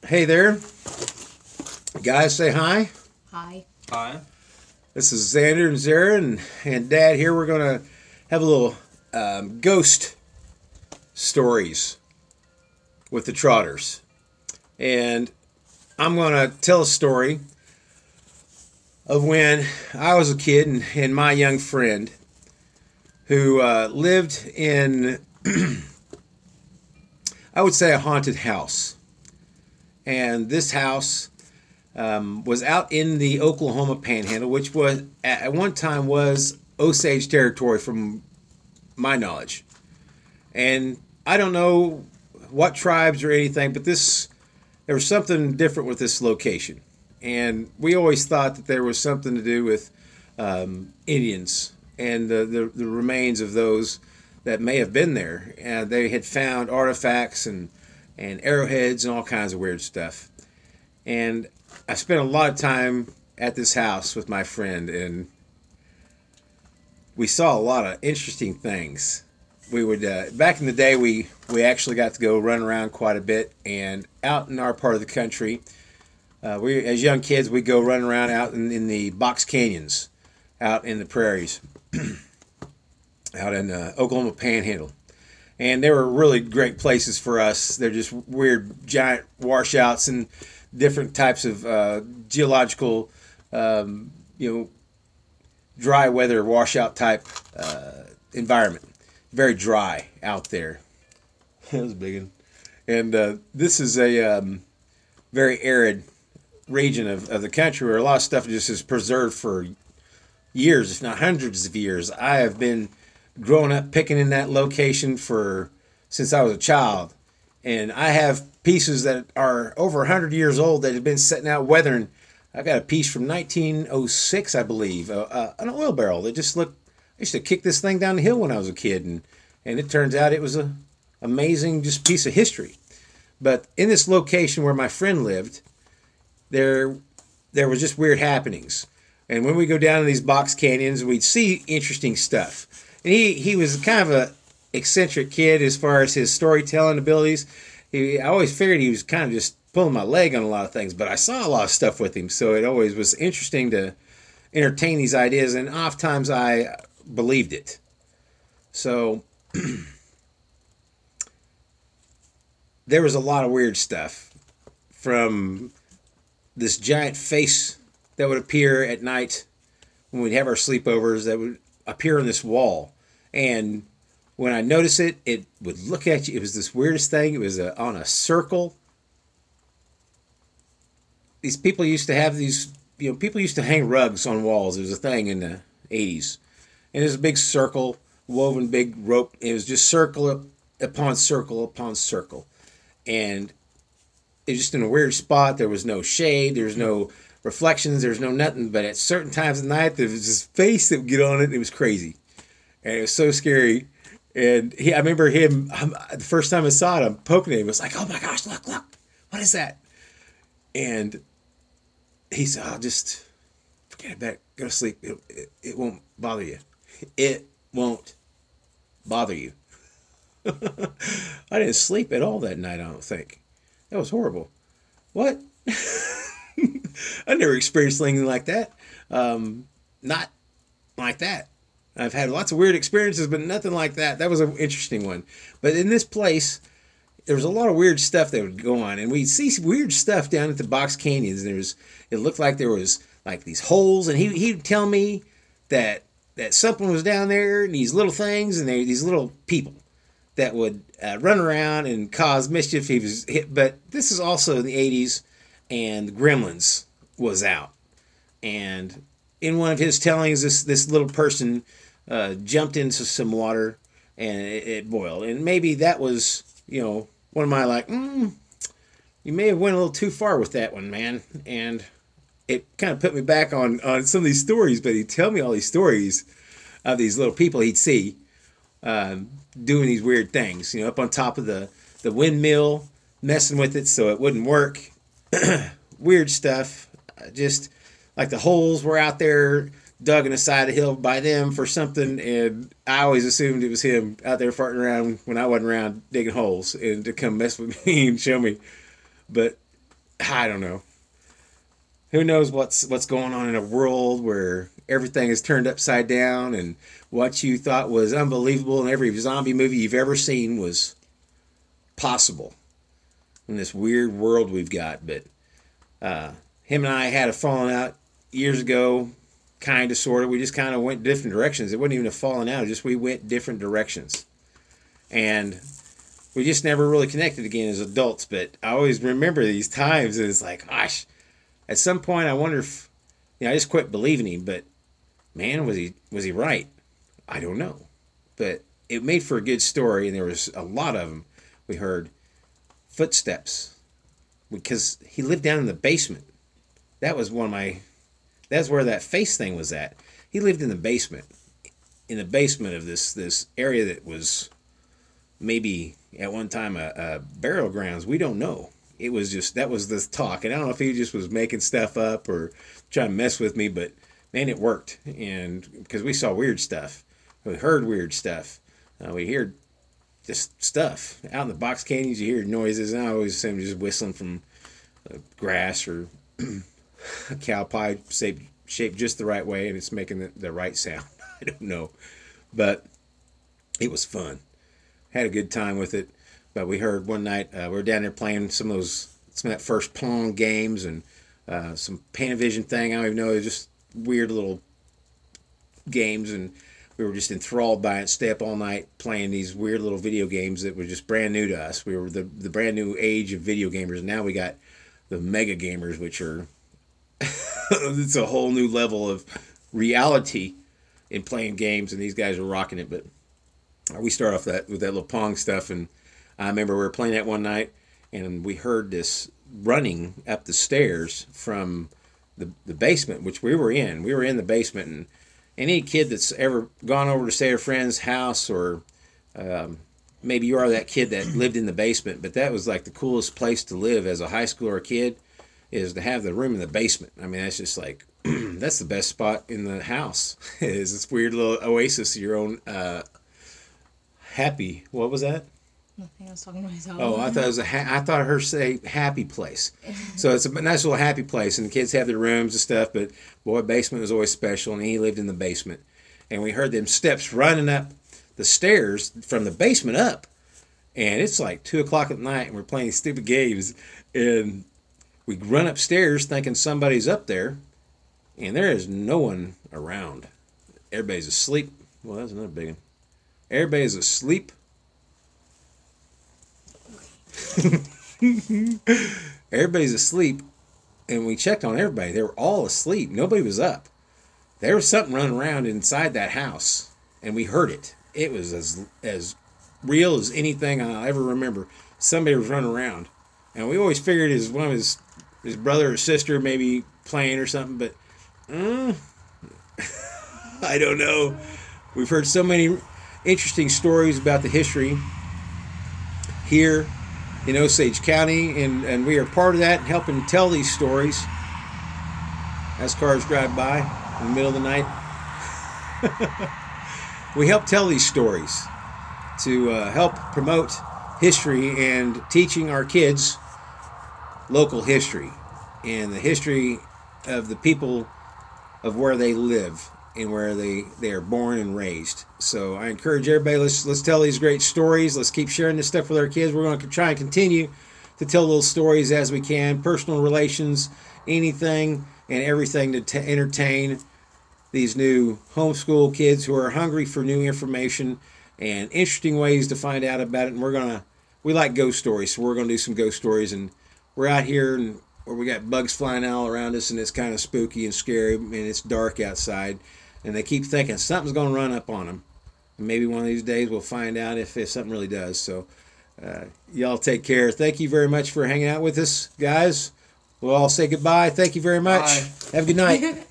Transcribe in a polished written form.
Hey there, guys. Say hi. Hi. Hi. This is Xander and Zara and Dad here. We're gonna have a little ghost stories with the Trotters, and I'm gonna tell a story of when I was a kid and my young friend who lived in, I would say, a haunted house, and this house was out in the Oklahoma Panhandle, which was at one time was Osage territory, from my knowledge. And I don't know what tribes or anything, but there was something different with this location, and we always thought that there was something to do with Indians and the remains of those that may have been there. And they had found artifacts and arrowheads and all kinds of weird stuff. And I spent a lot of time at this house with my friend, and we saw a lot of interesting things. We would back in the day, we actually got to go run around quite a bit, and out in our part of the country, we as young kids we'd go run around out in the box canyons, out in the prairies, out in Oklahoma Panhandle. And they were really great places for us. They're just weird giant washouts and different types of geological, dry weather washout type environment. Very dry out there. That was a big one. And this is a very arid region of the country where a lot of stuff just is preserved for years, if not hundreds of years. I have been growing up picking in that location since I was a child, and I have pieces that are over 100 years old that have been sitting out weathering. I got a piece from 1906, I believe, an oil barrel that just looked. I used to kick this thing down the hill when I was a kid, and it turns out it was a amazing just piece of history. But in this location where my friend lived, there was just weird happenings. And when we go down to these box canyons, we'd see interesting stuff. And he was kind of a eccentric kid as far as his storytelling abilities. I always figured he was kind of just pulling my leg on a lot of things, but I saw a lot of stuff with him, so it always was interesting to entertain these ideas, and oftentimes I believed it. So there was a lot of weird stuff, from this giant face that would appear at night when we'd have our sleepovers, that would appear on this wall. And when I noticed it, it would look at you. It was this weirdest thing. It was on a circle. These people used to have these, people used to hang rugs on walls. It was a thing in the 80s. And it was a big circle, woven big rope. It was just circle upon circle upon circle. And it was just in a weird spot. There was no shade. There was no reflections. There was no nothing. But at certain times of night, there was this face that would get on it. And it was crazy. And it was so scary. And I remember him, the first time I saw it, I'm poking at him. I was like, oh my gosh, look, what is that? And he said, oh, just forget about it. Go to sleep. It won't bother you. It won't bother you. I didn't sleep at all that night, I don't think. That was horrible. What? I never experienced anything like that. Not like that. I've had lots of weird experiences, but nothing like that. That was an interesting one. But in this place, there was a lot of weird stuff that would go on, and we'd see weird stuff down at the box canyons. It looked like there was like these holes, and he'd tell me that something was down there, and these little things, and these little people that would run around and cause mischief. He was hit, but this is also in the 80s, and the Gremlins was out, and in one of his tellings, this little person jumped into some water, and it boiled. And maybe that was, one of my like, you may have went a little too far with that one, man. And it kind of put me back on some of these stories. But he'd tell me all these stories of these little people he'd see doing these weird things, up on top of the windmill, messing with it so it wouldn't work. Weird stuff. Just like the holes were out there dug in the side of the hill by them for something, and I always assumed it was him out there farting around when I wasn't around digging holes, and to come mess with me and show me. But I don't know. Who knows what's going on in a world where everything is turned upside down and what you thought was unbelievable in every zombie movie you've ever seen was possible in this weird world we've got. But him and I had a falling out years ago, kind of, sort of. We just kind of went different directions. It wasn't even a falling out, just we went different directions. And we just never really connected again as adults. But I always remember these times, and it's like, gosh, at some point I wonder if, I just quit believing him. But man, was he right? I don't know. But it made for a good story, and there was a lot of them. We heard footsteps because he lived down in the basement. That was that's where that face thing was at. He lived in the basement of this area that was maybe at one time a burial grounds. We don't know. It was just, that was the talk. And I don't know if he just was making stuff up or trying to mess with me, but man, it worked. And because we saw weird stuff, we heard weird stuff, we heard just stuff out in the box canyons. You hear noises, and I always see him just whistling from grass or a cow pie shaped just the right way, and it's making the right sound. I don't know, but it was fun. Had a good time with it. But we heard one night, we were down there playing some of that first Pong games and some Panavision thing. I don't even know, it was just weird little games, and we were just enthralled by it. Stay up all night playing these weird little video games that were just brand new to us. We were the brand new age of video gamers. Now we got the mega gamers, which are it's a whole new level of reality in playing games, and these guys are rocking it. But we start off with that little Pong stuff, and I remember we were playing that one night, and we heard this running up the stairs from the basement, which we were in. We were in the basement, and any kid that's ever gone over to stay at a friend's house, or maybe you are that kid that lived in the basement, but that was like the coolest place to live as a high schooler or kid, is to have the room in the basement. I mean, that's just like, that's the best spot in the house, is this weird little oasis of your own happy, what was that? Nothing, I was talking to myself. Oh, I thought it was I thought I heard say happy place. So it's a nice little happy place, and the kids have their rooms and stuff. But boy, basement was always special, and he lived in the basement. And we heard them steps running up the stairs from the basement up, and it's like 2:00 at night, and we're playing these stupid games, and we run upstairs thinking somebody's up there, and there is no one around. Everybody's asleep. Well, that's another big one. Everybody's asleep. Everybody's asleep, and we checked on everybody. They were all asleep. Nobody was up. There was something running around inside that house, and we heard it. It was as real as anything I ever remember. Somebody was running around, and we always figured it was one of his brother or sister maybe playing or something, but I don't know. We've heard so many interesting stories about the history here in Osage County, and we are part of that, helping tell these stories as cars drive by in the middle of the night. We help tell these stories to help promote history and teaching our kids local history and the history of the people of where they live and where they are born and raised. So I encourage everybody, let's tell these great stories. Let's keep sharing this stuff with our kids. We're going to try and continue to tell little stories as we can, personal relations, anything and everything to entertain these new homeschool kids who are hungry for new information and interesting ways to find out about it. And we like ghost stories, so we're going to do some ghost stories. And we're out here and where we got bugs flying all around us, and it's kind of spooky and scary, and it's dark outside. And they keep thinking something's going to run up on them. And maybe one of these days we'll find out if something really does. So y'all take care. Thank you very much for hanging out with us, guys. We'll all say goodbye. Thank you very much. Bye. Have a good night.